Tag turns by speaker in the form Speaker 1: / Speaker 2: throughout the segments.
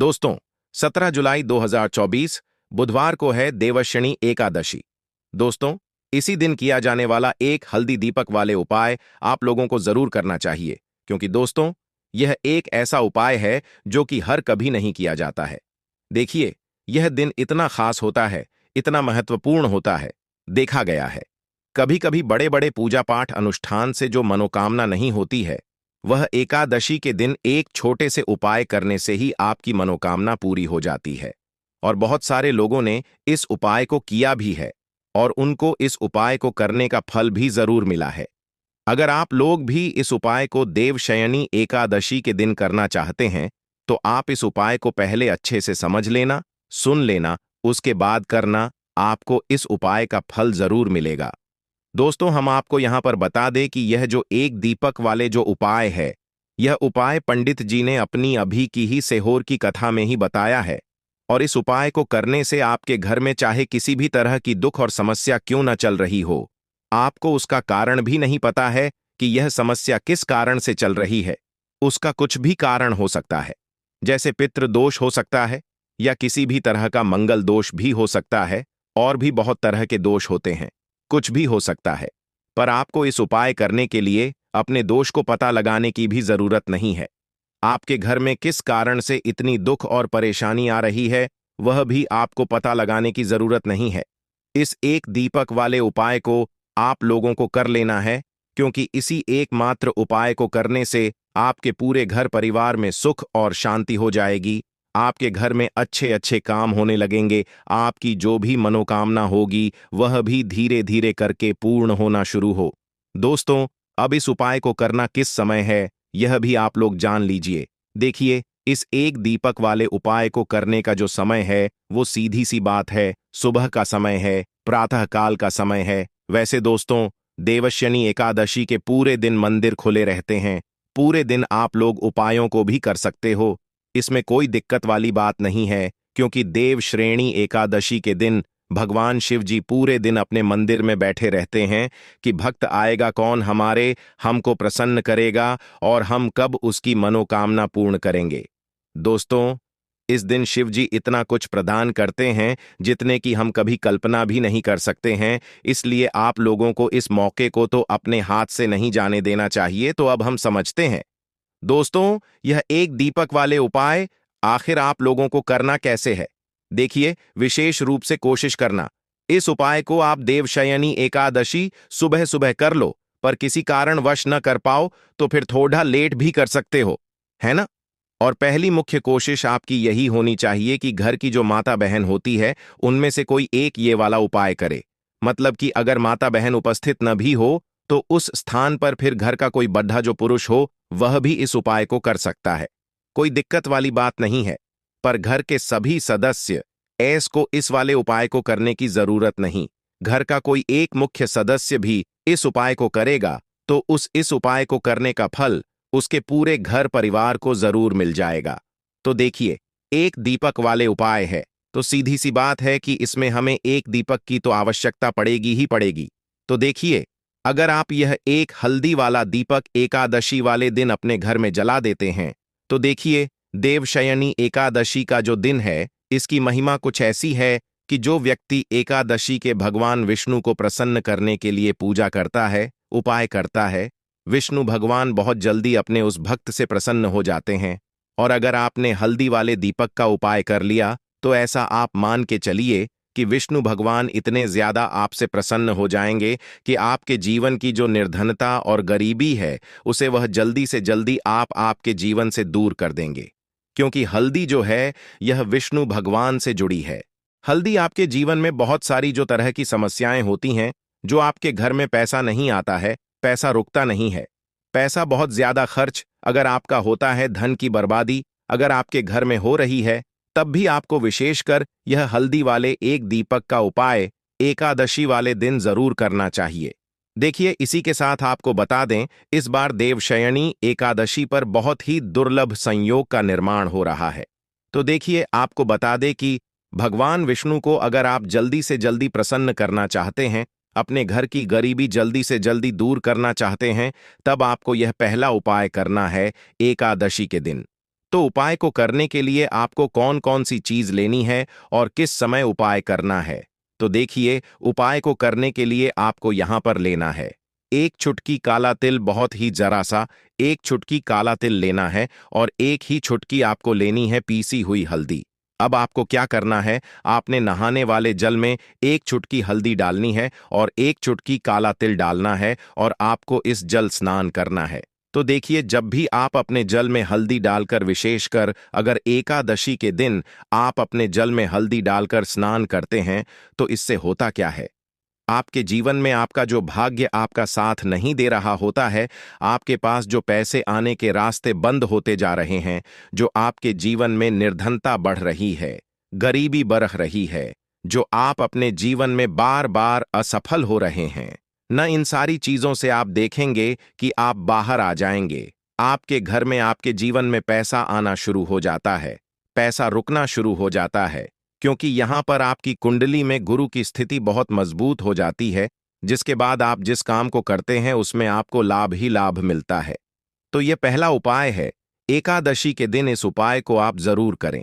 Speaker 1: दोस्तों, 17 जुलाई 2024 बुधवार को है देवशयनी एकादशी। दोस्तों, इसी दिन किया जाने वाला एक हल्दी दीपक वाले उपाय आप लोगों को जरूर करना चाहिए, क्योंकि दोस्तों, यह एक ऐसा उपाय है जो कि हर कभी नहीं किया जाता है। देखिए, यह दिन इतना खास होता है, इतना महत्वपूर्ण होता है। देखा गया है, कभी कभी बड़े बड़े पूजा पाठ अनुष्ठान से जो मनोकामना नहीं होती है, वह एकादशी के दिन एक छोटे से उपाय करने से ही आपकी मनोकामना पूरी हो जाती है। और बहुत सारे लोगों ने इस उपाय को किया भी है और उनको इस उपाय को करने का फल भी जरूर मिला है। अगर आप लोग भी इस उपाय को देवशयनी एकादशी के दिन करना चाहते हैं, तो आप इस उपाय को पहले अच्छे से समझ लेना, सुन लेना, उसके बाद करना। आपको इस उपाय का फल जरूर मिलेगा। दोस्तों, हम आपको यहां पर बता दें कि यह जो एक दीपक वाले जो उपाय है, यह उपाय पंडित जी ने अपनी अभी की ही सेहोर की कथा में ही बताया है। और इस उपाय को करने से आपके घर में चाहे किसी भी तरह की दुख और समस्या क्यों न चल रही हो, आपको उसका कारण भी नहीं पता है कि यह समस्या किस कारण से चल रही है। उसका कुछ भी कारण हो सकता है, जैसे पितृ दोष हो सकता है, या किसी भी तरह का मंगल दोष भी हो सकता है, और भी बहुत तरह के दोष होते हैं, कुछ भी हो सकता है। पर आपको इस उपाय करने के लिए अपने दोष को पता लगाने की भी जरूरत नहीं है। आपके घर में किस कारण से इतनी दुख और परेशानी आ रही है, वह भी आपको पता लगाने की जरूरत नहीं है। इस एक दीपक वाले उपाय को आप लोगों को कर लेना है, क्योंकि इसी एकमात्र उपाय को करने से आपके पूरे घर परिवार में सुख और शांति हो जाएगी। आपके घर में अच्छे अच्छे काम होने लगेंगे। आपकी जो भी मनोकामना होगी, वह भी धीरे धीरे करके पूर्ण होना शुरू हो। दोस्तों, अब इस उपाय को करना किस समय है, यह भी आप लोग जान लीजिए। देखिए, इस एक दीपक वाले उपाय को करने का जो समय है, वो सीधी सी बात है, सुबह का समय है, प्रातः काल का समय है। वैसे दोस्तों, देवशयनी एकादशी के पूरे दिन मंदिर खुले रहते हैं। पूरे दिन आप लोग उपायों को भी कर सकते हो, इसमें कोई दिक्कत वाली बात नहीं है, क्योंकि देव श्रेणी एकादशी के दिन भगवान शिव जी पूरे दिन अपने मंदिर में बैठे रहते हैं कि भक्त आएगा कौन हमारे, हमको प्रसन्न करेगा और हम कब उसकी मनोकामना पूर्ण करेंगे। दोस्तों, इस दिन शिव जी इतना कुछ प्रदान करते हैं जितने की हम कभी कल्पना भी नहीं कर सकते हैं। इसलिए आप लोगों को इस मौके को तो अपने हाथ से नहीं जाने देना चाहिए। तो अब हम समझते हैं दोस्तों, यह एक दीपक वाले उपाय आखिर आप लोगों को करना कैसे है। देखिए, विशेष रूप से कोशिश करना, इस उपाय को आप देवशयनी एकादशी सुबह सुबह कर लो, पर किसी कारणवश न कर पाओ तो फिर थोड़ा लेट भी कर सकते हो, है ना। और पहली मुख्य कोशिश आपकी यही होनी चाहिए कि घर की जो माता बहन होती है, उनमें से कोई एक ये वाला उपाय करे। मतलब कि अगर माता बहन उपस्थित न भी हो, तो उस स्थान पर फिर घर का कोई बड्ढा जो पुरुष हो, वह भी इस उपाय को कर सकता है। कोई दिक्कत वाली बात नहीं है। पर घर के सभी सदस्य ऐस को इस वाले उपाय को करने की जरूरत नहीं। घर का कोई एक मुख्य सदस्य भी इस उपाय को करेगा, तो इस उपाय को करने का फल उसके पूरे घर परिवार को जरूर मिल जाएगा। तो देखिए, एक दीपक वाले उपाय है, तो सीधी सी बात है कि इसमें हमें एक दीपक की तो आवश्यकता पड़ेगी ही पड़ेगी। तो देखिए, अगर आप यह एक हल्दी वाला दीपक एकादशी वाले दिन अपने घर में जला देते हैं, तो देखिए, देवशयनी एकादशी का जो दिन है, इसकी महिमा कुछ ऐसी है कि जो व्यक्ति एकादशी के भगवान विष्णु को प्रसन्न करने के लिए पूजा करता है, उपाय करता है, विष्णु भगवान बहुत जल्दी अपने उस भक्त से प्रसन्न हो जाते हैं। और अगर आपने हल्दी वाले दीपक का उपाय कर लिया, तो ऐसा आप मान के चलिए कि विष्णु भगवान इतने ज्यादा आपसे प्रसन्न हो जाएंगे कि आपके जीवन की जो निर्धनता और गरीबी है, उसे वह जल्दी से जल्दी आपके जीवन से दूर कर देंगे। क्योंकि हल्दी जो है, यह विष्णु भगवान से जुड़ी है। हल्दी आपके जीवन में बहुत सारी जो तरह की समस्याएं होती हैं, जो आपके घर में पैसा नहीं आता है, पैसा रुकता नहीं है, पैसा बहुत ज्यादा खर्च अगर आपका होता है, धन की बर्बादी अगर आपके घर में हो रही है, तब भी आपको विशेषकर यह हल्दी वाले एक दीपक का उपाय एकादशी वाले दिन जरूर करना चाहिए। देखिए, इसी के साथ आपको बता दें, इस बार देवशयनी एकादशी पर बहुत ही दुर्लभ संयोग का निर्माण हो रहा है। तो देखिए, आपको बता दें कि भगवान विष्णु को अगर आप जल्दी से जल्दी प्रसन्न करना चाहते हैं, अपने घर की गरीबी जल्दी से जल्दी दूर करना चाहते हैं, तब आपको यह पहला उपाय करना है एकादशी के दिन। तो उपाय को करने के लिए आपको कौन कौन सी चीज लेनी है और किस समय उपाय करना है, तो देखिए, उपाय को करने के लिए आपको यहां पर लेना है एक चुटकी काला तिल, बहुत ही जरा सा एक चुटकी काला तिल लेना है, और एक ही चुटकी आपको लेनी है पीसी हुई हल्दी। अब आपको क्या करना है, आपने नहाने वाले जल में एक चुटकी हल्दी डालनी है और एक चुटकी काला तिल डालना है, और आपको इस जल स्नान करना है। तो देखिए, जब भी आप अपने जल में हल्दी डालकर, विशेषकर अगर एकादशी के दिन आप अपने जल में हल्दी डालकर स्नान करते हैं, तो इससे होता क्या है, आपके जीवन में आपका जो भाग्य आपका साथ नहीं दे रहा होता है, आपके पास जो पैसे आने के रास्ते बंद होते जा रहे हैं, जो आपके जीवन में निर्धनता बढ़ रही है, गरीबी बढ़ रही है, जो आप अपने जीवन में बार बार असफल हो रहे हैं, न इन सारी चीजों से आप देखेंगे कि आप बाहर आ जाएंगे। आपके घर में, आपके जीवन में पैसा आना शुरू हो जाता है, पैसा रुकना शुरू हो जाता है, क्योंकि यहां पर आपकी कुंडली में गुरु की स्थिति बहुत मजबूत हो जाती है, जिसके बाद आप जिस काम को करते हैं उसमें आपको लाभ ही लाभ मिलता है। तो यह पहला उपाय है, एकादशी के दिन इस उपाय को आप जरूर करें।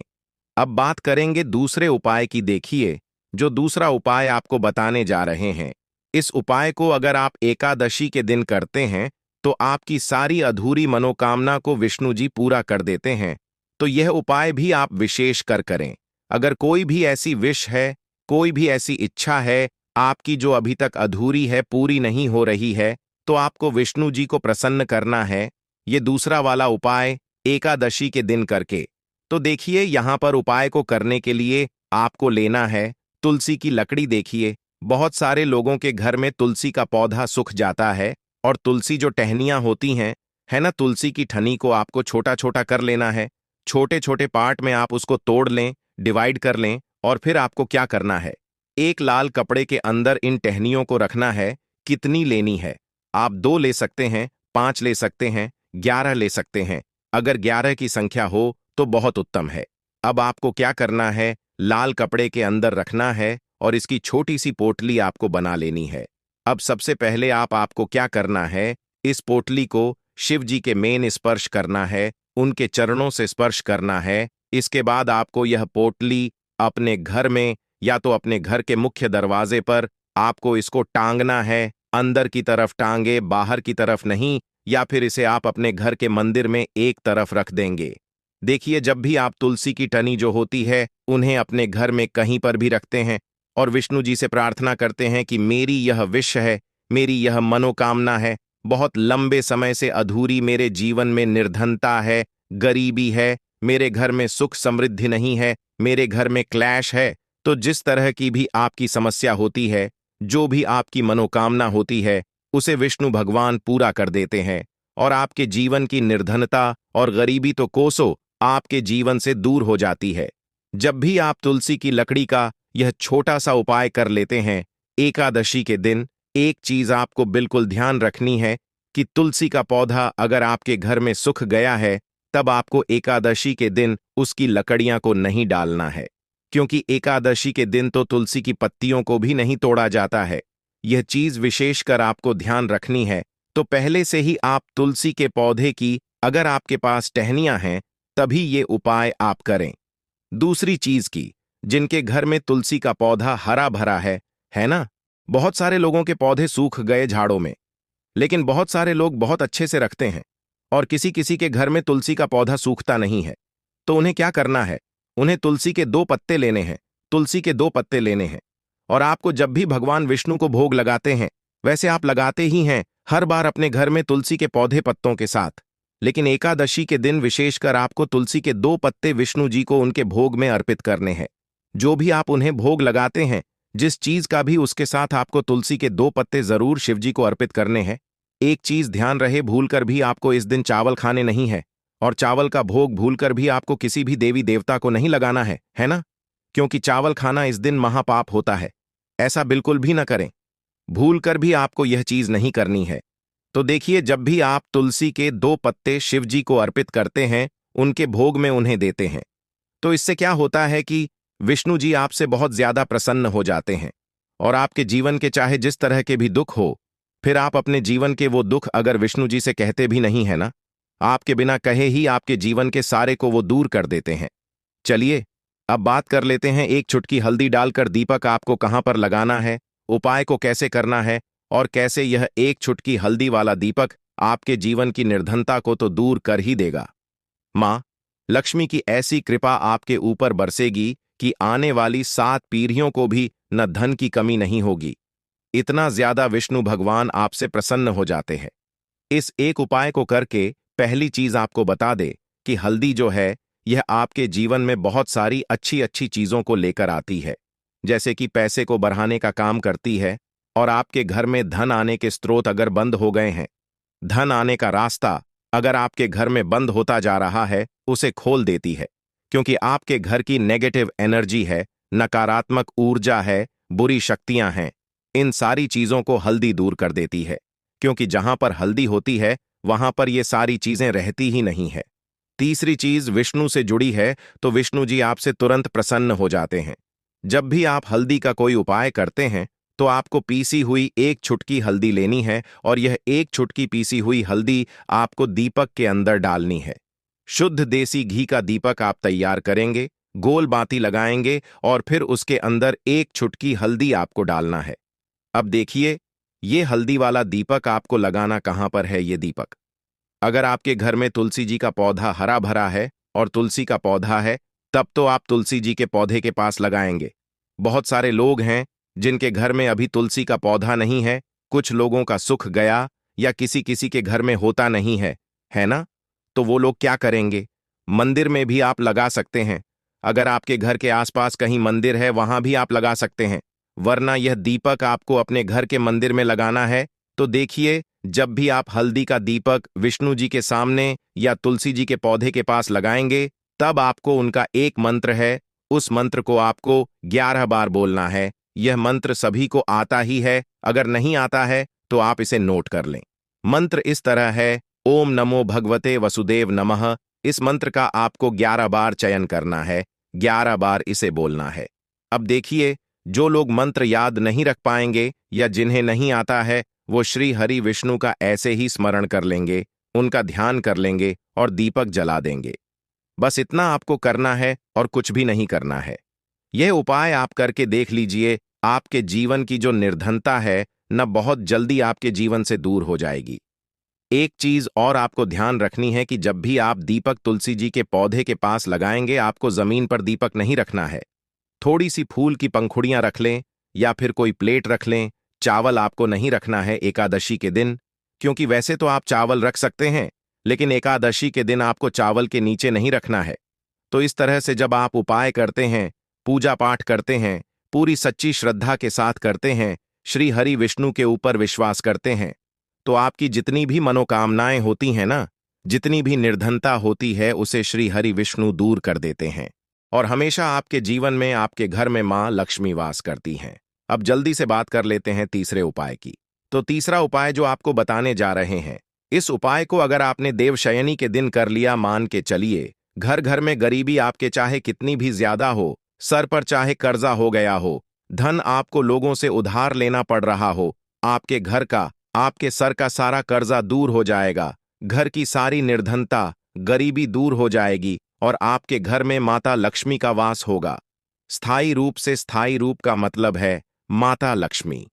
Speaker 1: अब बात करेंगे दूसरे उपाय की। देखिए, जो दूसरा उपाय आपको बताने जा रहे हैं, इस उपाय को अगर आप एकादशी के दिन करते हैं तो आपकी सारी अधूरी मनोकामना को विष्णु जी पूरा कर देते हैं। तो यह उपाय भी आप विशेष कर करें। अगर कोई भी ऐसी विश है, कोई भी ऐसी इच्छा है आपकी जो अभी तक अधूरी है, पूरी नहीं हो रही है, तो आपको विष्णु जी को प्रसन्न करना है, ये दूसरा वाला उपाय एकादशी के दिन करके। तो देखिए, यहां पर उपाय को करने के लिए आपको लेना है तुलसी की लकड़ी। देखिए, बहुत सारे लोगों के घर में तुलसी का पौधा सूख जाता है, और तुलसी जो टहनियां होती हैं, है ना, तुलसी की ठनी को आपको छोटा छोटा कर लेना है। छोटे छोटे पार्ट में आप उसको तोड़ लें, डिवाइड कर लें, और फिर आपको क्या करना है, एक लाल कपड़े के अंदर इन टहनियों को रखना है। कितनी लेनी है, आप 2 ले सकते हैं, 5 ले सकते हैं, 11 ले सकते हैं। अगर 11 की संख्या हो तो बहुत उत्तम है। अब आपको क्या करना है, लाल कपड़े के अंदर रखना है और इसकी छोटी सी पोटली आपको बना लेनी है। अब सबसे पहले आपको क्या करना है, इस पोटली को शिव जी के मेन स्पर्श करना है, उनके चरणों से स्पर्श करना है। इसके बाद आपको यह पोटली अपने घर में, या तो अपने घर के मुख्य दरवाजे पर आपको इसको टांगना है। अंदर की तरफ टांगे, बाहर की तरफ नहीं, या फिर इसे आप अपने घर के मंदिर में एक तरफ रख देंगे। देखिए, जब भी आप तुलसी की टनी जो होती है उन्हें अपने घर में कहीं पर भी रखते हैं और विष्णु जी से प्रार्थना करते हैं कि मेरी यह विश है, मेरी यह मनोकामना है, बहुत लंबे समय से अधूरी मेरे जीवन में निर्धनता है, गरीबी है, मेरे घर में सुख समृद्धि नहीं है, मेरे घर में क्लैश है। तो जिस तरह की भी आपकी समस्या होती है, जो भी आपकी मनोकामना होती है, उसे विष्णु भगवान पूरा कर देते हैं, और आपके जीवन की निर्धनता और गरीबी तो कोसों आपके जीवन से दूर हो जाती है। जब भी आप तुलसी की लकड़ी का यह छोटा सा उपाय कर लेते हैं एकादशी के दिन, एक चीज आपको बिल्कुल ध्यान रखनी है कि तुलसी का पौधा अगर आपके घर में सूख गया है, तब आपको एकादशी के दिन उसकी लकड़ियां को नहीं डालना है, क्योंकि एकादशी के दिन तो तुलसी की पत्तियों को भी नहीं तोड़ा जाता है। यह चीज विशेषकर आपको ध्यान रखनी है। तो पहले से ही आप तुलसी के पौधे की, अगर आपके पास टहनियां हैं, तभी ये उपाय आप करें। दूसरी चीज की, जिनके घर में तुलसी का पौधा हरा भरा है ना, बहुत सारे लोगों के पौधे सूख गए झाड़ों में, लेकिन बहुत सारे लोग बहुत अच्छे से रखते हैं, और किसी किसी के घर में तुलसी का पौधा सूखता नहीं है। तो उन्हें क्या करना है, उन्हें तुलसी के 2 पत्ते लेने हैं, तुलसी के 2 पत्ते लेने हैं, और आपको जब भी भगवान विष्णु को भोग लगाते हैं, वैसे आप लगाते ही हैं हर बार अपने घर में तुलसी के पौधे पत्तों के साथ, लेकिन एकादशी के दिन विशेषकर आपको तुलसी के 2 पत्ते विष्णु जी को उनके भोग में अर्पित करने हैं। जो भी आप उन्हें भोग लगाते हैं, जिस चीज का भी, उसके साथ आपको तुलसी के 2 पत्ते जरूर शिव जी को अर्पित करने हैं। एक चीज ध्यान रहे, भूलकर भी आपको इस दिन चावल खाने नहीं है, और चावल का भोग भूलकर भी आपको किसी भी देवी देवता को नहीं लगाना है ना, क्योंकि चावल खाना इस दिन महापाप होता है। ऐसा बिल्कुल भी ना करें, भूलकर भी आपको यह चीज नहीं करनी है। तो देखिए, जब भी आप तुलसी के 2 पत्ते शिव जी को अर्पित करते हैं, उनके भोग में उन्हें देते हैं, तो इससे क्या होता है कि विष्णु जी आपसे बहुत ज्यादा प्रसन्न हो जाते हैं, और आपके जीवन के चाहे जिस तरह के भी दुख हो, फिर आप अपने जीवन के वो दुख अगर विष्णु जी से कहते भी नहीं है ना, आपके बिना कहे ही आपके जीवन के सारे को वो दूर कर देते हैं। चलिए अब बात कर लेते हैं एक चुटकी हल्दी डालकर दीपक आपको कहां पर लगाना है, उपाय को कैसे करना है और कैसे यह एक चुटकी हल्दी वाला दीपक आपके जीवन की निर्धनता को तो दूर कर ही देगा। मां लक्ष्मी की ऐसी कृपा आपके ऊपर बरसेगी कि आने वाली 7 पीढ़ियों को भी न धन की कमी नहीं होगी। इतना ज्यादा विष्णु भगवान आपसे प्रसन्न हो जाते हैं। इस एक उपाय को करके पहली चीज आपको बता दे कि हल्दी जो है यह आपके जीवन में बहुत सारी अच्छी अच्छी चीजों को लेकर आती है, जैसे कि पैसे को बढ़ाने का काम करती है और आपके घर में धन आने के स्रोत अगर बंद हो गए हैं, धन आने का रास्ता अगर आपके घर में बंद होता जा रहा है, उसे खोल देती है, क्योंकि आपके घर की नेगेटिव एनर्जी है, नकारात्मक ऊर्जा है, बुरी शक्तियां हैं। इन सारी चीजों को हल्दी दूर कर देती है, क्योंकि जहां पर हल्दी होती है वहां पर ये सारी चीजें रहती ही नहीं है। तीसरी चीज विष्णु से जुड़ी है, तो विष्णु जी आपसे तुरंत प्रसन्न हो जाते हैं। जब भी आप हल्दी का कोई उपाय करते हैं तो आपको पीसी हुई एक चुटकी हल्दी लेनी है और यह एक चुटकी पीसी हुई हल्दी आपको दीपक के अंदर डालनी है। शुद्ध देसी घी का दीपक आप तैयार करेंगे, गोल बाती लगाएंगे और फिर उसके अंदर एक चुटकी हल्दी आपको डालना है। अब देखिए, ये हल्दी वाला दीपक आपको लगाना कहां पर है। ये दीपक अगर आपके घर में तुलसी जी का पौधा हरा भरा है और तुलसी का पौधा है, तब तो आप तुलसी जी के पौधे के पास लगाएंगे। बहुत सारे लोग हैं जिनके घर में अभी तुलसी का पौधा नहीं है, कुछ लोगों का सुख गया या किसी किसी के घर में होता नहीं है ना? तो वो लोग क्या करेंगे, मंदिर में भी आप लगा सकते हैं। अगर आपके घर के आसपास कहीं मंदिर है वहां भी आप लगा सकते हैं, वरना यह दीपक आपको अपने घर के मंदिर में लगाना है। तो देखिए, जब भी आप हल्दी का दीपक विष्णु जी के सामने या तुलसी जी के पौधे के पास लगाएंगे, तब आपको उनका एक मंत्र है, उस मंत्र को आपको 11 बार बोलना है। यह मंत्र सभी को आता ही है, अगर नहीं आता है तो आप इसे नोट कर लें। मंत्र इस तरह है, ओम नमो भगवते वसुदेव नमः। इस मंत्र का आपको 11 बार चयन करना है, 11 बार इसे बोलना है। अब देखिए, जो लोग मंत्र याद नहीं रख पाएंगे या जिन्हें नहीं आता है, वो श्री हरि विष्णु का ऐसे ही स्मरण कर लेंगे, उनका ध्यान कर लेंगे और दीपक जला देंगे। बस इतना आपको करना है और कुछ भी नहीं करना है। यह उपाय आप करके देख लीजिए, आपके जीवन की जो निर्धनता है न बहुत जल्दी आपके जीवन से दूर हो जाएगी। एक चीज और आपको ध्यान रखनी है कि जब भी आप दीपक तुलसी जी के पौधे के पास लगाएंगे, आपको जमीन पर दीपक नहीं रखना है। थोड़ी सी फूल की पंखुड़ियां रख लें या फिर कोई प्लेट रख लें। चावल आपको नहीं रखना है एकादशी के दिन, क्योंकि वैसे तो आप चावल रख सकते हैं, लेकिन एकादशी के दिन आपको चावल के नीचे नहीं रखना है। तो इस तरह से जब आप उपाय करते हैं, पूजा पाठ करते हैं, पूरी सच्ची श्रद्धा के साथ करते हैं, श्री हरि विष्णु के ऊपर विश्वास करते हैं, तो आपकी जितनी भी मनोकामनाएं होती हैं ना, जितनी भी निर्धनता होती है, उसे श्री हरि विष्णु दूर कर देते हैं और हमेशा आपके जीवन में, आपके घर में मां लक्ष्मी वास करती हैं। अब जल्दी से बात कर लेते हैं तीसरे उपाय की। तो तीसरा उपाय जो आपको बताने जा रहे हैं, इस उपाय को अगर आपने देवशयनी के दिन कर लिया, मान के चलिए, घर घर में गरीबी आपके चाहे कितनी भी ज्यादा हो, सर पर चाहे कर्जा हो गया हो, धन आपको लोगों से उधार लेना पड़ रहा हो, आपके घर का, आपके सर का सारा कर्जा दूर हो जाएगा, घर की सारी निर्धनता, गरीबी दूर हो जाएगी और आपके घर में माता लक्ष्मी का वास होगा। स्थायी रूप से, स्थायी रूप का मतलब है माता लक्ष्मी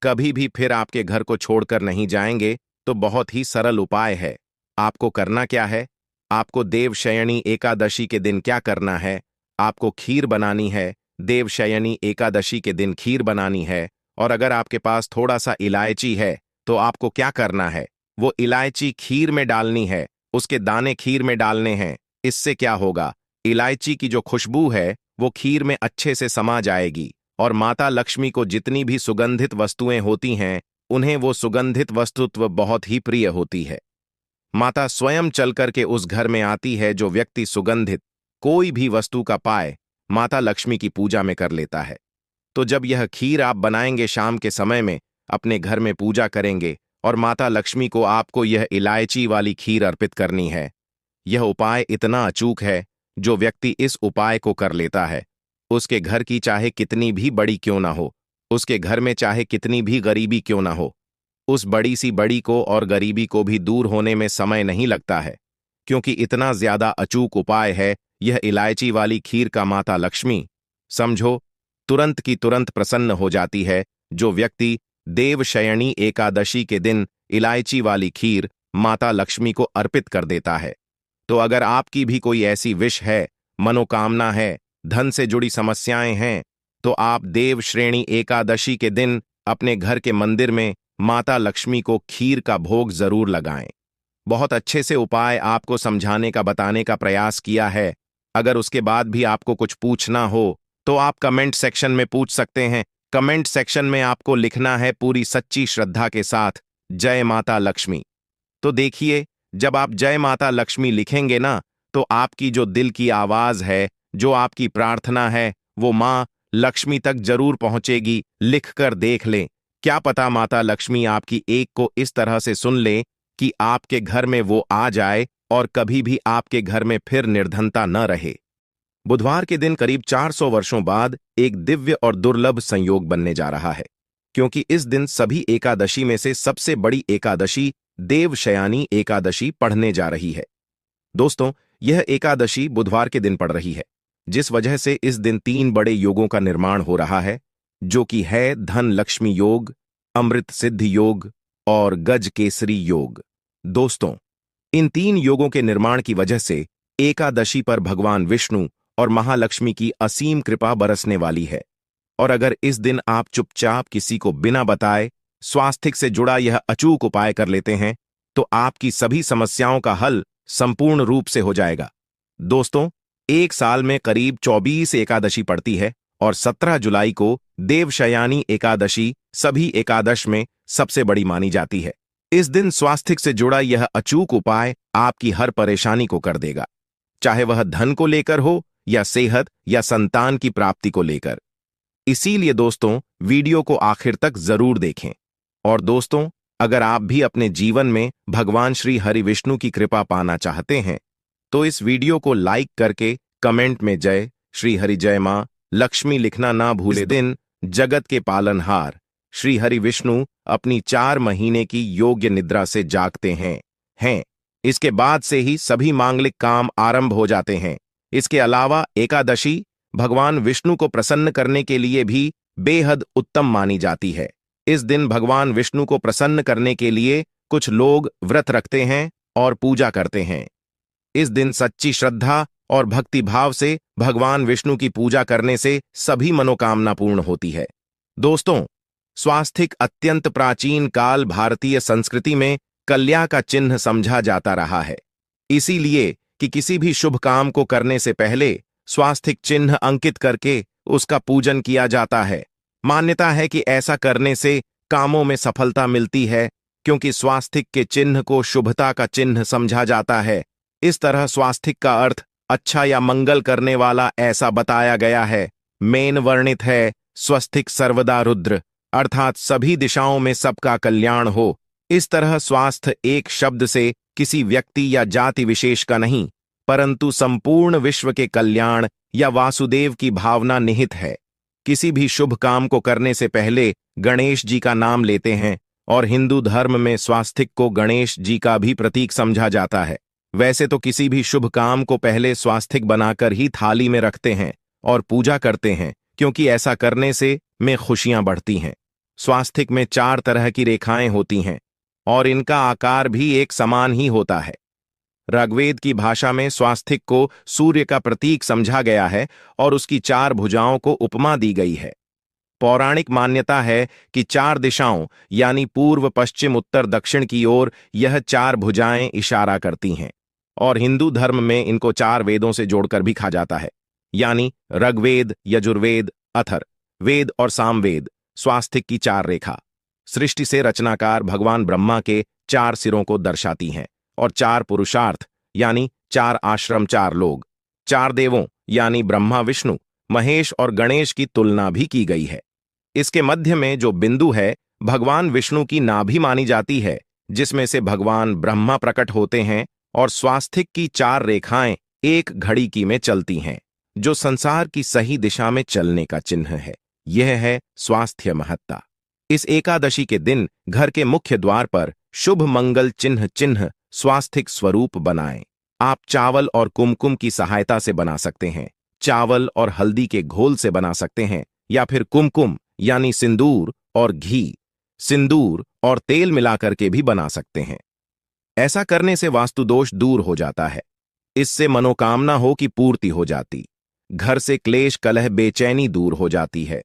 Speaker 1: कभी भी फिर आपके घर को छोड़कर नहीं जाएंगे। तो बहुत ही सरल उपाय है। आपको करना क्या है, आपको देवशयनी एकादशी के दिन क्या करना है, आपको खीर बनानी है। देवशयनी एकादशी के दिन खीर बनानी है और अगर आपके पास थोड़ा सा इलायची है तो आपको क्या करना है, वो इलायची खीर में डालनी है, उसके दाने खीर में डालने हैं। इससे क्या होगा, इलायची की जो खुशबू है वो खीर में अच्छे से समा जाएगी और माता लक्ष्मी को जितनी भी सुगंधित वस्तुएं होती हैं, उन्हें वो सुगंधित वस्तुत्व बहुत ही प्रिय होती है। माता स्वयं चल करके उस घर में आती है। जो व्यक्ति सुगंधित कोई भी वस्तु का पाए, माता लक्ष्मी की पूजा में कर लेता है। तो जब यह खीर आप बनाएंगे, शाम के समय में अपने घर में पूजा करेंगे और माता लक्ष्मी को आपको यह इलायची वाली खीर अर्पित करनी है। यह उपाय इतना अचूक है, जो व्यक्ति इस उपाय को कर लेता है, उसके घर की चाहे कितनी भी बड़ी क्यों ना हो, उसके घर में चाहे कितनी भी गरीबी क्यों ना हो, उस बड़ी सी बड़ी को और गरीबी को भी दूर होने में समय नहीं लगता है। क्योंकि इतना ज्यादा अचूक उपाय है यह इलायची वाली खीर का माता लक्ष्मी, समझो, तुरंत की तुरंत प्रसन्न हो जाती है। जो व्यक्ति देवशयनी एकादशी के दिन इलायची वाली खीर माता लक्ष्मी को अर्पित कर देता है। तो अगर आपकी भी कोई ऐसी विश है, मनोकामना है, धन से जुड़ी समस्याएं हैं, तो आप देव श्रेणी एकादशी के दिन अपने घर के मंदिर में माता लक्ष्मी को खीर का भोग जरूर लगाएं। बहुत अच्छे से उपाय आपको समझाने का बताने का प्रयास किया है। अगर उसके बाद भी आपको कुछ पूछना हो तो आप कमेंट सेक्शन में पूछ सकते हैं। कमेंट सेक्शन में आपको लिखना है पूरी सच्ची श्रद्धा के साथ, जय माता लक्ष्मी। तो देखिए, जब आप जय माता लक्ष्मी लिखेंगे ना, तो आपकी जो दिल की आवाज है, जो आपकी प्रार्थना है, वो मां लक्ष्मी तक जरूर पहुंचेगी। लिखकर देख लें, क्या पता माता लक्ष्मी आपकी एक को इस तरह से सुन ले कि आपके घर में वो आ जाए और कभी भी आपके घर में फिर निर्धनता न रहे। बुधवार के दिन करीब 400 वर्षों बाद एक दिव्य और दुर्लभ संयोग बनने जा रहा है, क्योंकि इस दिन सभी एकादशी में से सबसे बड़ी एकादशी देवशयानी एकादशी पढ़ने जा रही है। दोस्तों, यह एकादशी बुधवार के दिन पड़ रही है, जिस वजह से इस दिन 3 बड़े योगों का निर्माण हो रहा है, जो कि है धन लक्ष्मी योग, अमृत सिद्धि योग और गज केसरी योग। दोस्तों, इन 3 योगों के निर्माण की वजह से एकादशी पर भगवान विष्णु और महालक्ष्मी की असीम कृपा बरसने वाली है। और अगर इस दिन आप चुपचाप किसी को बिना बताए स्वास्थ्य से जुड़ा यह अचूक उपाय कर लेते हैं, तो आपकी सभी समस्याओं का हल संपूर्ण रूप से हो जाएगा। दोस्तों, एक साल में करीब 24 एकादशी पड़ती है और 17 जुलाई को देवशयानी एकादशी सभी एकादश में सबसे बड़ी मानी जाती है। इस दिन स्वास्थ्य से जुड़ा यह अचूक उपाय आपकी हर परेशानी को कर देगा, चाहे वह धन को लेकर हो या सेहत या संतान की प्राप्ति को लेकर। इसीलिए दोस्तों, वीडियो को आखिर तक जरूर देखें। और दोस्तों, अगर आप भी अपने जीवन में भगवान श्री हरि विष्णु की कृपा पाना चाहते हैं, तो इस वीडियो को लाइक करके कमेंट में जय श्री हरि जय मां लक्ष्मी लिखना ना भूले। दिन जगत के पालनहार श्री हरि विष्णु अपनी 4 महीने की योग्य निद्रा से जागते हैं। इसके बाद से ही सभी मांगलिक काम आरंभ हो जाते हैं। इसके अलावा एकादशी भगवान विष्णु को प्रसन्न करने के लिए भी बेहद उत्तम मानी जाती है। इस दिन भगवान विष्णु को प्रसन्न करने के लिए कुछ लोग व्रत रखते हैं और पूजा करते हैं। इस दिन सच्ची श्रद्धा और भक्ति भाव से भगवान विष्णु की पूजा करने से सभी मनोकामना पूर्ण होती है। दोस्तों, स्वास्थिक अत्यंत प्राचीन काल भारतीय संस्कृति में कल्या का चिन्ह समझा जाता रहा है। इसीलिए कि किसी भी शुभ काम को करने से पहले स्वास्थिक चिन्ह अंकित करके उसका पूजन किया जाता है। मान्यता है कि ऐसा करने से कामों में सफलता मिलती है, क्योंकि स्वास्थिक के चिन्ह को शुभता का चिन्ह समझा जाता है। इस तरह स्वास्थिक का अर्थ अच्छा या मंगल करने वाला ऐसा बताया गया है। मेन वर्णित है स्वस्तिक सर्वदा रुद्र, अर्थात सभी दिशाओं में सबका कल्याण हो। इस तरह स्वास्थ्य एक शब्द से किसी व्यक्ति या जाति विशेष का नहीं, परंतु संपूर्ण विश्व के कल्याण या वासुदेव की भावना निहित है। किसी भी शुभ काम को करने से पहले गणेश जी का नाम लेते हैं, और हिंदू धर्म में स्वास्तिक को गणेश जी का भी प्रतीक समझा जाता है। वैसे तो किसी भी शुभ काम को पहले स्वास्तिक बनाकर ही थाली में रखते हैं और पूजा करते हैं, क्योंकि ऐसा करने से में खुशियां बढ़ती हैं। स्वास्तिक में 4 तरह की रेखाएं होती हैं और इनका आकार भी एक समान ही होता है। ऋग्वेद की भाषा में स्वास्तिक को सूर्य का प्रतीक समझा गया है और उसकी 4 भुजाओं को उपमा दी गई है। पौराणिक मान्यता है कि 4 दिशाओं यानी पूर्व पश्चिम उत्तर दक्षिण की ओर यह 4 भुजाएं इशारा करती हैं, और हिंदू धर्म में इनको 4 वेदों से जोड़कर भी कहा जाता है, यानी ऋग्वेद, यजुर्वेद, अथर्व वेद और सामवेद। स्वास्तिक की 4 रेखा सृष्टि से रचनाकार भगवान ब्रह्मा के 4 सिरों को दर्शाती हैं, और 4 पुरुषार्थ यानी 4 आश्रम, 4 लोग, 4 देवों यानी ब्रह्मा, विष्णु, महेश और गणेश की तुलना भी की गई है। इसके मध्य में जो बिंदु है भगवान विष्णु की नाभि मानी जाती है, जिसमें से भगवान ब्रह्मा प्रकट होते हैं, और स्वास्तिक की 4 रेखाएं एक घड़ी की में चलती हैं, जो संसार की सही दिशा में चलने का चिन्ह है। यह है स्वास्थ्य महत्ता। इस एकादशी के दिन घर के मुख्य द्वार पर शुभ मंगल चिन्ह स्वास्तिक स्वरूप बनाएं। आप चावल और कुमकुम की सहायता से बना सकते हैं, चावल और हल्दी के घोल से बना सकते हैं, या फिर कुमकुम यानी सिंदूर और घी, सिंदूर और तेल मिलाकर के भी बना सकते हैं। ऐसा करने से वास्तु दोष दूर हो जाता है। इससे मनोकामना हो की पूर्ति हो जाती, घर से क्लेश कलह बेचैनी दूर हो जाती है,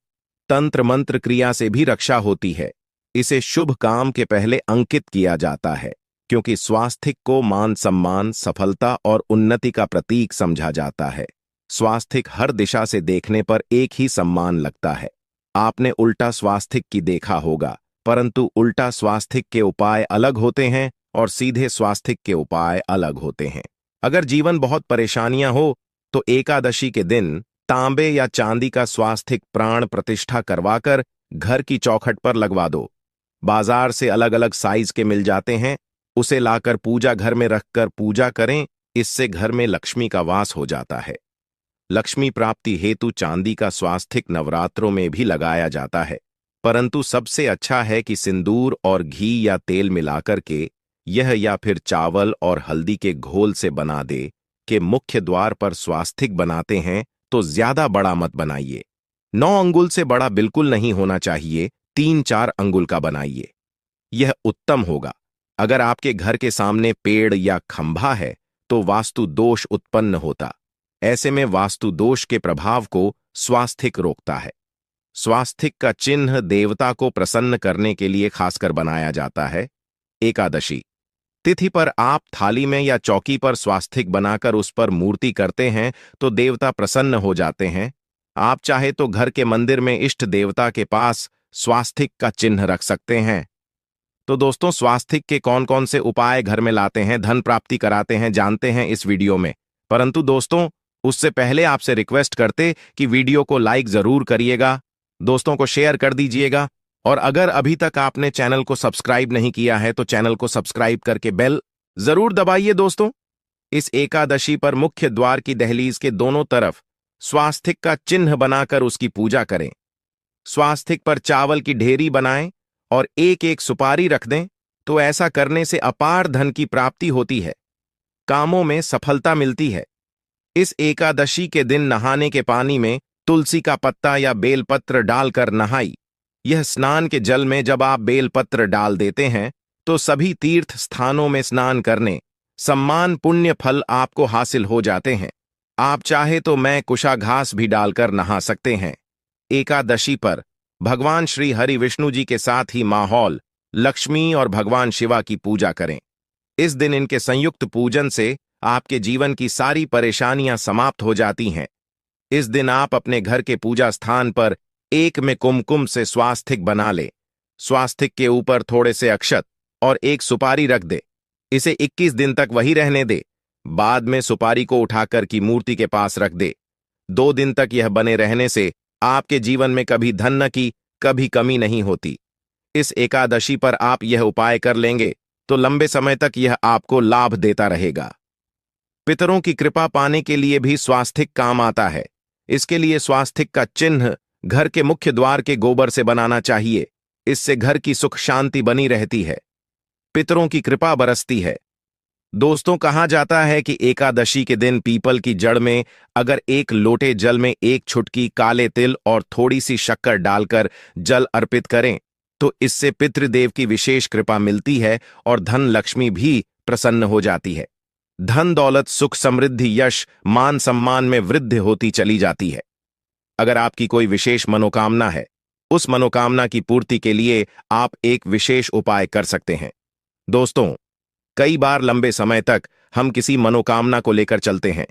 Speaker 1: तंत्र मंत्र क्रिया से भी रक्षा होती है। इसे शुभ काम के पहले अंकित किया जाता है, क्योंकि स्वास्थिक को मान सम्मान, सफलता और उन्नति का प्रतीक समझा जाता है। स्वास्थिक हर दिशा से देखने पर एक ही सम्मान लगता है। आपने उल्टा स्वास्थिक की देखा होगा, परंतु उल्टा स्वास्थिक के उपाय अलग होते हैं और सीधे स्वास्थिक के उपाय अलग होते हैं। अगर जीवन बहुत परेशानियां हो तो एकादशी के दिन तांबे या चांदी का स्वास्थिक प्राण प्रतिष्ठा करवाकर घर की चौखट पर लगवा दो। बाजार से अलग अलग साइज के मिल जाते हैं, उसे लाकर पूजा घर में रखकर पूजा करें। इससे घर में लक्ष्मी का वास हो जाता है। लक्ष्मी प्राप्ति हेतु चांदी का स्वास्थिक नवरात्रों में भी लगाया जाता है, परंतु सबसे अच्छा है कि सिंदूर और घी या तेल मिलाकर के यह या फिर चावल और हल्दी के घोल से बना दे कि मुख्य द्वार पर स्वास्थिक बनाते हैं तो ज्यादा बड़ा मत बनाइए। 9 अंगुल से बड़ा बिल्कुल नहीं होना चाहिए, 3-4 अंगुल का बनाइए, यह उत्तम होगा। अगर आपके घर के सामने पेड़ या खंभा है तो वास्तु दोष उत्पन्न होता। ऐसे में वास्तु दोष के प्रभाव को स्वास्थिक रोकता है। स्वास्थिक का चिन्ह देवता को प्रसन्न करने के लिए खासकर बनाया जाता है। एकादशी तिथि पर आप थाली में या चौकी पर स्वास्थिक बनाकर उस पर मूर्ति करते हैं तो देवता प्रसन्न हो जाते हैं। आप चाहे तो घर के मंदिर में इष्ट देवता के पास स्वास्थिक का चिन्ह रख सकते हैं। तो दोस्तों, स्वास्थिक के कौन कौन से उपाय घर में लाते हैं, धन प्राप्ति कराते हैं, जानते हैं इस वीडियो में। परंतु दोस्तों, उससे पहले आपसे रिक्वेस्ट करते कि वीडियो को लाइक जरूर करिएगा, दोस्तों को शेयर कर दीजिएगा, और अगर अभी तक आपने चैनल को सब्सक्राइब नहीं किया है तो चैनल को सब्सक्राइब करके बेल जरूर दबाइए। दोस्तों, इस एकादशी पर मुख्य द्वार की दहलीज के दोनों तरफ स्वास्थिक का चिन्ह बनाकर उसकी पूजा करें। स्वास्थिक पर चावल की ढेरी बनाएं और एक एक सुपारी रख दें, तो ऐसा करने से अपार धन की प्राप्ति होती है, कामों में सफलता मिलती है। इस एकादशी के दिन नहाने के पानी में तुलसी का पत्ता या बेलपत्र डालकर नहाई। यह स्नान के जल में जब आप बेलपत्र डाल देते हैं तो सभी तीर्थ स्थानों में स्नान करने सम्मान पुण्य फल आपको हासिल हो जाते हैं। आप चाहे तो मैं कुशाघास भी डालकर नहा सकते हैं। एकादशी पर भगवान श्री हरि विष्णु जी के साथ ही माहौल लक्ष्मी और भगवान शिवा की पूजा करें। इस दिन इनके संयुक्त पूजन से आपके जीवन की सारी परेशानियां समाप्त हो जाती हैं। इस दिन आप अपने घर के पूजा स्थान पर एक में कुमकुम से स्वास्थिक बना ले। स्वास्थिक के ऊपर थोड़े से अक्षत और एक सुपारी रख दे। इसे 21 दिन तक वही रहने दे। बाद में सुपारी को उठाकर की मूर्ति के पास रख दे। 2 दिन तक यह बने रहने से आपके जीवन में कभी धन की कभी कमी नहीं होती। इस एकादशी पर आप यह उपाय कर लेंगे तो लंबे समय तक यह आपको लाभ देता रहेगा। पितरों की कृपा पाने के लिए भी स्वास्थिक काम आता है। इसके लिए स्वास्थिक का चिन्ह घर के मुख्य द्वार के गोबर से बनाना चाहिए। इससे घर की सुख शांति बनी रहती है, पितरों की कृपा बरसती है। दोस्तों, कहा जाता है कि एकादशी के दिन पीपल की जड़ में अगर एक लोटे जल में एक छुटकी काले तिल और थोड़ी सी शक्कर डालकर जल अर्पित करें तो इससे पितृदेव की विशेष कृपा मिलती है और धन लक्ष्मी भी प्रसन्न हो जाती है। धन दौलत सुख समृद्धि यश मान सम्मान में वृद्धि होती चली जाती है। अगर आपकी कोई विशेष मनोकामना है, उस मनोकामना की पूर्ति के लिए आप एक विशेष उपाय कर सकते हैं। दोस्तों, कई बार लंबे समय तक हम किसी मनोकामना को लेकर चलते हैं,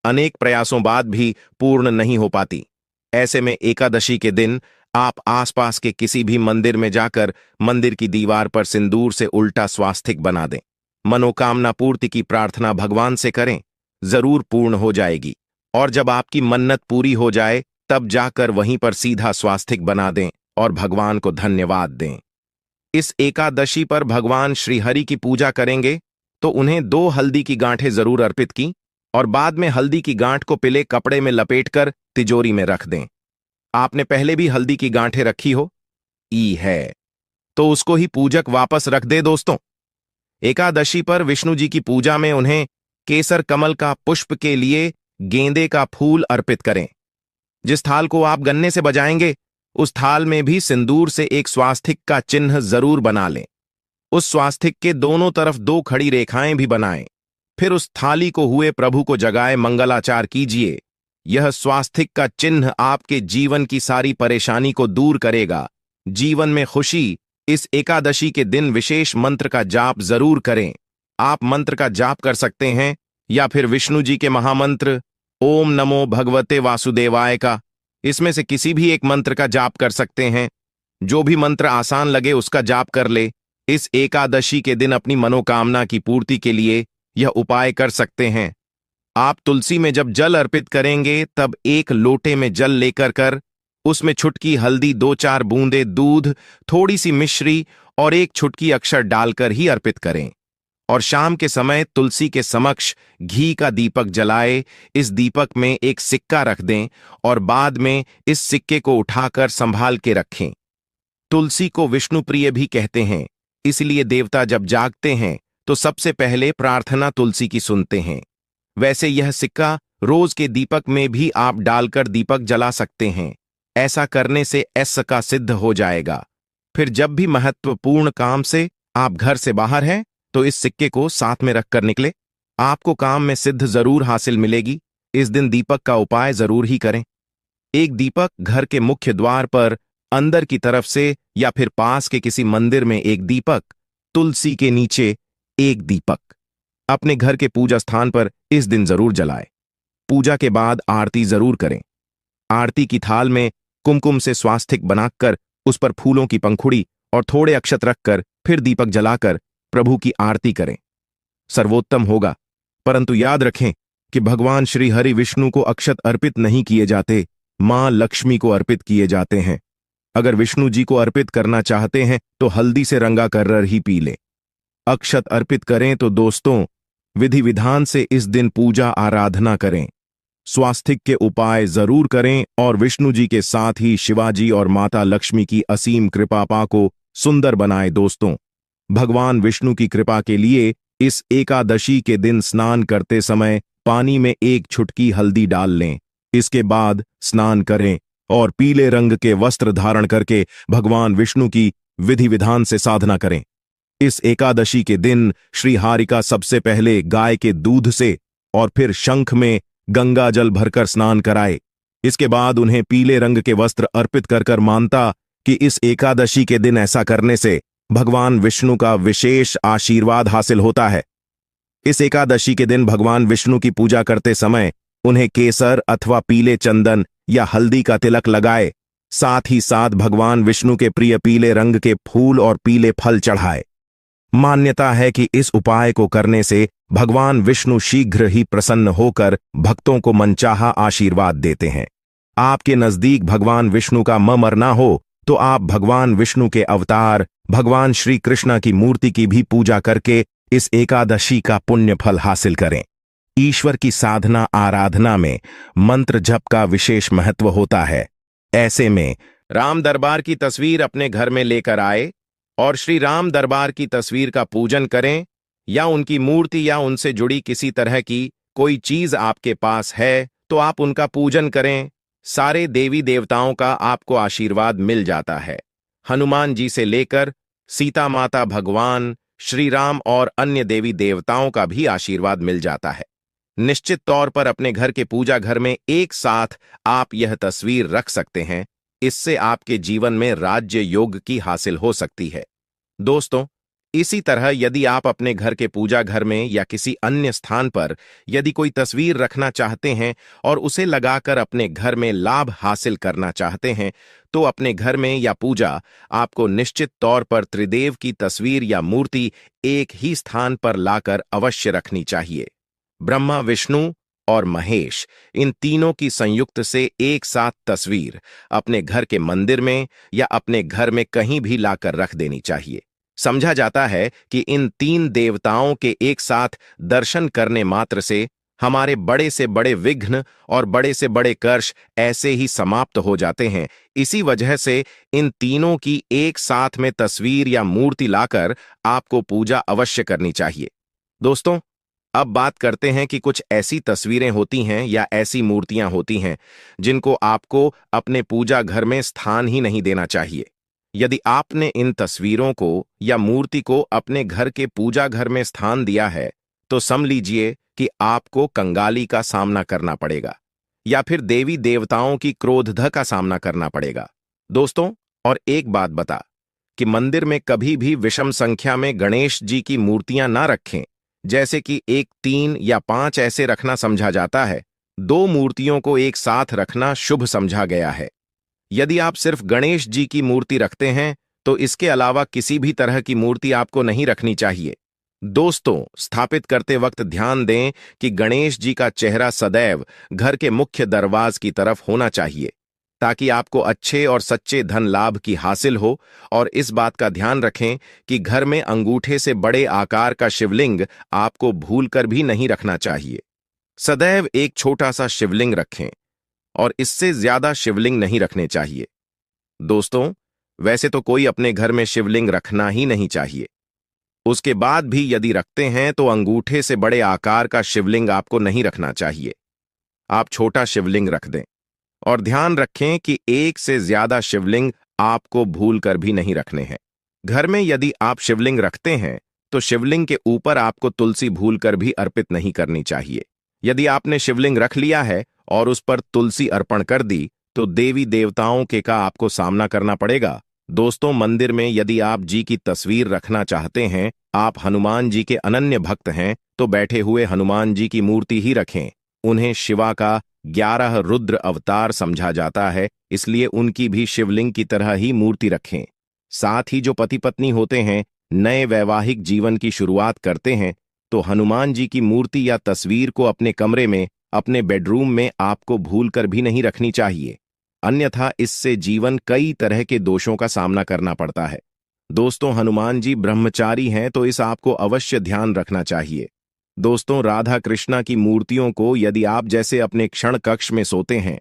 Speaker 1: अनेक प्रयासों बाद भी पूर्ण नहीं हो पाती। ऐसे में एकादशी के दिन आप आसपास के किसी भी मंदिर में जाकर मंदिर की दीवार पर सिंदूर से उल्टा स्वास्थिक बना दें। मनोकामना पूर्ति की प्रार्थना भगवान से करें, जरूर पूर्ण हो जाएगी। और जब आपकी मन्नत पूरी हो जाए तब जाकर वहीं पर सीधा स्वास्थिक बना दें और भगवान को धन्यवाद दें। इस एकादशी पर भगवान श्री हरि की पूजा करेंगे तो उन्हें 2 हल्दी की गांठें जरूर अर्पित की और बाद में हल्दी की गांठ को पीले कपड़े में लपेटकर तिजोरी में रख दें। आपने पहले भी हल्दी की गांठें रखी हो है तो उसको ही पूजक वापस रख दे। दोस्तों, एकादशी पर विष्णु जी की पूजा में उन्हें केसर कमल का पुष्प के लिए गेंदे का फूल अर्पित करें। जिस थाल को आप गन्ने से बजाएंगे, उस थाल में भी सिंदूर से एक स्वास्तिक का चिन्ह जरूर बना लें। उस स्वास्तिक के दोनों तरफ 2 खड़ी रेखाएं भी बनाएं। फिर उस थाली को हुए प्रभु को जगाए मंगलाचार कीजिए। यह स्वास्तिक का चिन्ह आपके जीवन की सारी परेशानी को दूर करेगा, जीवन में खुशी। इस एकादशी के दिन विशेष मंत्र का जाप जरूर करें। आप मंत्र का जाप कर सकते हैं या फिर विष्णु जी के महामंत्र ओम नमो भगवते वासुदेवाय का, इसमें से किसी भी एक मंत्र का जाप कर सकते हैं। जो भी मंत्र आसान लगे उसका जाप कर ले। इस एकादशी के दिन अपनी मनोकामना की पूर्ति के लिए यह उपाय कर सकते हैं। आप तुलसी में जब जल अर्पित करेंगे तब एक लोटे में जल लेकर कर उसमें छुटकी हल्दी, 2-4 बूंदे दूध, थोड़ी सी मिश्री और 1 छुटकी अक्षर डालकर ही अर्पित करें। और शाम के समय तुलसी के समक्ष घी का दीपक जलाए। इस दीपक में एक सिक्का रख दें और बाद में इस सिक्के को उठाकर संभाल के रखें। तुलसी को विष्णु प्रिय भी कहते हैं, इसलिए देवता जब जागते हैं तो सबसे पहले प्रार्थना तुलसी की सुनते हैं। वैसे यह सिक्का रोज के दीपक में भी आप डालकर दीपक जला सकते हैं। ऐसा करने से ऐसा का सिद्ध हो जाएगा। फिर जब भी महत्वपूर्ण काम से आप घर से बाहर हैं तो इस सिक्के को साथ में रखकर निकले। आपको काम में सिद्ध जरूर हासिल मिलेगी। इस दिन दीपक का उपाय जरूर ही करें। एक दीपक घर के मुख्य द्वार पर अंदर की तरफ से या फिर पास के किसी मंदिर में एक दीपक, तुलसी के नीचे एक दीपक अपने घर के पूजा स्थान पर इस दिन जरूर जलाए। पूजा के बाद आरती जरूर करें। आरती की थाल में कुमकुम से स्वास्तिक बनाकर उस पर फूलों की पंखुड़ी और थोड़े अक्षत रखकर फिर दीपक जलाकर प्रभु की आरती करें। सर्वोत्तम होगा। परंतु याद रखें कि भगवान श्री हरि विष्णु को अक्षत अर्पित नहीं किए जाते, मां लक्ष्मी को अर्पित किए जाते हैं। अगर विष्णु जी को अर्पित करना चाहते हैं तो हल्दी से रंगा कर ही पी लें। अक्षत अर्पित करें तो दोस्तों विधि विधान से इस दिन पूजा आराधना करें। स्वास्तिक के उपाय जरूर करें और विष्णु जी के साथ ही शिवाजी और माता लक्ष्मी की असीम कृपा को सुंदर बनाएं। दोस्तों, भगवान विष्णु की कृपा के लिए इस एकादशी के दिन स्नान करते समय पानी में 1 छुटकी हल्दी डाल लें। इसके बाद स्नान करें और पीले रंग के वस्त्र धारण करके भगवान विष्णु की विधि विधान से साधना करें। इस एकादशी के दिन श्री हारिका सबसे पहले गाय के दूध से और फिर शंख में गंगा जल भरकर स्नान कराए। इसके बाद उन्हें पीले रंग के वस्त्र अर्पित कर मानता कि इस एकादशी के दिन ऐसा करने से भगवान विष्णु का विशेष आशीर्वाद हासिल होता है। इस एकादशी के दिन भगवान विष्णु की पूजा करते समय उन्हें केसर अथवा पीले चंदन या हल्दी का तिलक लगाए। साथ ही साथ भगवान विष्णु के प्रिय पीले रंग के फूल और पीले फल चढ़ाए। मान्यता है कि इस उपाय को करने से भगवान विष्णु शीघ्र ही प्रसन्न होकर भक्तों को मनचाहा आशीर्वाद देते हैं। आपके नजदीक भगवान विष्णु का मरना हो तो आप भगवान विष्णु के अवतार भगवान श्री कृष्ण की मूर्ति की भी पूजा करके इस एकादशी का पुण्य फल हासिल करें। ईश्वर की साधना आराधना में मंत्र जप का विशेष महत्व होता है। ऐसे में राम दरबार की तस्वीर अपने घर में लेकर आए और श्री राम दरबार की तस्वीर का पूजन करें, या उनकी मूर्ति या उनसे जुड़ी किसी तरह की कोई चीज आपके पास है तो आप उनका पूजन करें। सारे देवी देवताओं का आपको आशीर्वाद मिल जाता है। हनुमान जी से लेकर सीता माता, भगवान श्री राम और अन्य देवी देवताओं का भी आशीर्वाद मिल जाता है। निश्चित तौर पर अपने घर के पूजा घर में एक साथ आप यह तस्वीर रख सकते हैं। इससे आपके जीवन में राज्य योग की हासिल हो सकती है। दोस्तों, इसी तरह यदि आप अपने घर के पूजा घर में या किसी अन्य स्थान पर यदि कोई तस्वीर रखना चाहते हैं और उसे लगाकर अपने घर में लाभ हासिल करना चाहते हैं तो अपने घर में या पूजा आपको निश्चित तौर पर त्रिदेव की तस्वीर या मूर्ति एक ही स्थान पर लाकर अवश्य रखनी चाहिए। ब्रह्मा, विष्णु और महेश, इन तीनों की संयुक्त से एक साथ तस्वीर अपने घर के मंदिर में या अपने घर में कहीं भी लाकर रख देनी चाहिए। समझा जाता है कि इन 3 देवताओं के एक साथ दर्शन करने मात्र से हमारे बड़े से बड़े विघ्न और बड़े से बड़े कर्ष ऐसे ही समाप्त हो जाते हैं। इसी वजह से इन तीनों की एक साथ में तस्वीर या मूर्ति लाकर आपको पूजा अवश्य करनी चाहिए। दोस्तों, अब बात करते हैं कि कुछ ऐसी तस्वीरें होती हैं या ऐसी मूर्तियां होती हैं जिनको आपको अपने पूजा घर में स्थान ही नहीं देना चाहिए। यदि आपने इन तस्वीरों को या मूर्ति को अपने घर के पूजा घर में स्थान दिया है तो समझ लीजिए कि आपको कंगाली का सामना करना पड़ेगा या फिर देवी देवताओं की क्रोध का सामना करना पड़ेगा। दोस्तों, और एक बात बता कि मंदिर में कभी भी विषम संख्या में गणेश जी की मूर्तियां ना रखें, जैसे कि 1, 3 या 5 ऐसे रखना समझा जाता है। 2 मूर्तियों को एक साथ रखना शुभ समझा गया है। यदि आप सिर्फ गणेश जी की मूर्ति रखते हैं तो इसके अलावा किसी भी तरह की मूर्ति आपको नहीं रखनी चाहिए। दोस्तों, स्थापित करते वक्त ध्यान दें कि गणेश जी का चेहरा सदैव घर के मुख्य दरवाज की तरफ होना चाहिए ताकि आपको अच्छे और सच्चे धन लाभ की हासिल हो। और इस बात का ध्यान रखें कि घर में अंगूठे से बड़े आकार का शिवलिंग आपको भूलकर भी नहीं रखना चाहिए। सदैव एक छोटा सा शिवलिंग रखें और इससे ज्यादा शिवलिंग नहीं रखने चाहिए। दोस्तों, वैसे तो कोई अपने घर में शिवलिंग रखना ही नहीं चाहिए। उसके बाद भी यदि रखते हैं तो अंगूठे से बड़े आकार का शिवलिंग आपको नहीं रखना चाहिए। आप छोटा शिवलिंग रख दें और ध्यान रखें कि एक से ज्यादा शिवलिंग आपको भूलकर भी नहीं रखने हैं। घर में यदि आप शिवलिंग रखते हैं तो शिवलिंग के ऊपर आपको तुलसी भूलकर भी अर्पित नहीं करनी चाहिए। यदि आपने शिवलिंग रख लिया है और उस पर तुलसी अर्पण कर दी तो देवी देवताओं के का आपको सामना करना पड़ेगा। दोस्तों, मंदिर में यदि आप जी की तस्वीर रखना चाहते हैं, आप हनुमान जी के अनन्य भक्त हैं, तो बैठे हुए हनुमान जी की मूर्ति ही रखें। उन्हें शिवा का 11 रुद्र अवतार समझा जाता है, इसलिए उनकी भी शिवलिंग की तरह ही मूर्ति रखें। साथ ही जो पति पत्नी होते हैं, नए वैवाहिक जीवन की शुरुआत करते हैं, तो हनुमान जी की मूर्ति या तस्वीर को अपने कमरे में, अपने बेडरूम में आपको भूलकर भी नहीं रखनी चाहिए, अन्यथा इससे जीवन कई तरह के दोषों का सामना करना पड़ता है। दोस्तों, हनुमान जी ब्रह्मचारी हैं तो इस आपको अवश्य ध्यान रखना चाहिए। दोस्तों, राधा कृष्णा की मूर्तियों को यदि आप जैसे अपने क्षण कक्ष में सोते हैं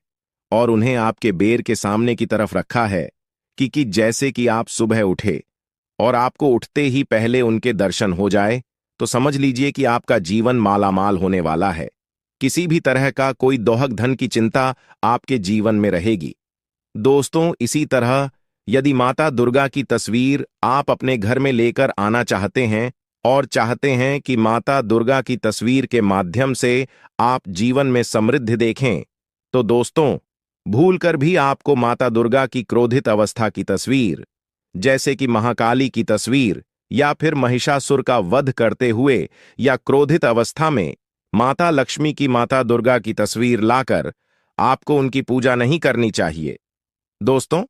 Speaker 1: और उन्हें आपके बेर के सामने की तरफ रखा है कि जैसे कि आप सुबह उठे और आपको उठते ही पहले उनके दर्शन हो जाए, तो समझ लीजिए कि आपका जीवन मालामाल होने वाला है। किसी भी तरह का कोई दोहक धन की चिंता आपके जीवन में रहेगी। दोस्तों, इसी तरह यदि माता दुर्गा की तस्वीर आप अपने घर में लेकर आना चाहते हैं और चाहते हैं कि माता दुर्गा की तस्वीर के माध्यम से आप जीवन में समृद्धि देखें, तो दोस्तों, भूलकर भी आपको माता दुर्गा की क्रोधित अवस्था की तस्वीर, जैसे कि महाकाली की तस्वीर या फिर महिषासुर का वध करते हुए या क्रोधित अवस्था में माता लक्ष्मी की माता दुर्गा की तस्वीर लाकर आपको उनकी पूजा नहीं करनी चाहिए। दोस्तों,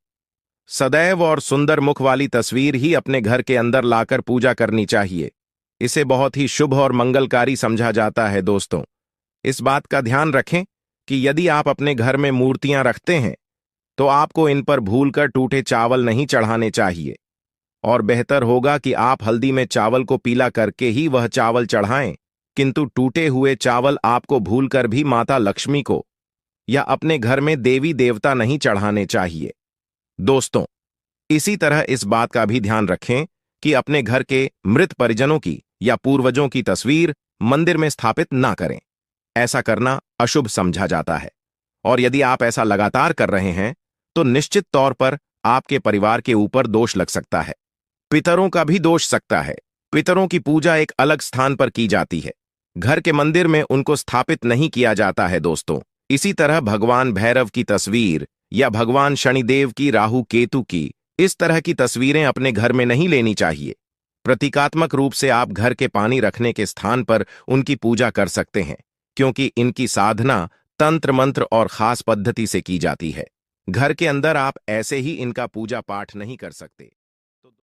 Speaker 1: सदैव और सुंदर मुख वाली तस्वीर ही अपने घर के अंदर लाकर पूजा करनी चाहिए। इसे बहुत ही शुभ और मंगलकारी समझा जाता है। दोस्तों, इस बात का ध्यान रखें कि यदि आप अपने घर में मूर्तियां रखते हैं तो आपको इन पर भूलकर टूटे चावल नहीं चढ़ाने चाहिए, और बेहतर होगा कि आप हल्दी में चावल को पीला करके ही वह चावल चढ़ाएं, किंतु टूटे हुए चावल आपको भूलकर भी माता लक्ष्मी को या अपने घर में देवी देवता नहीं चढ़ाने चाहिए। दोस्तों, इसी तरह इस बात का भी ध्यान रखें कि अपने घर के मृत परिजनों की या पूर्वजों की तस्वीर मंदिर में स्थापित ना करें। ऐसा करना अशुभ समझा जाता है, और यदि आप ऐसा लगातार कर रहे हैं तो निश्चित तौर पर आपके परिवार के ऊपर दोष लग सकता है। पितरों का भी दोष सकता है। पितरों की पूजा एक अलग स्थान पर की जाती है, घर के मंदिर में उनको स्थापित नहीं किया जाता है। दोस्तों, इसी तरह भगवान भैरव की तस्वीर या भगवान शनिदेव की, राहु केतु की, इस तरह की तस्वीरें अपने घर में नहीं लेनी चाहिए। प्रतीकात्मक रूप से आप घर के पानी रखने के स्थान पर उनकी पूजा कर सकते हैं, क्योंकि इनकी साधना तंत्र मंत्र और खास पद्धति से की जाती है। घर के अंदर आप ऐसे ही इनका पूजा पाठ नहीं कर सकते।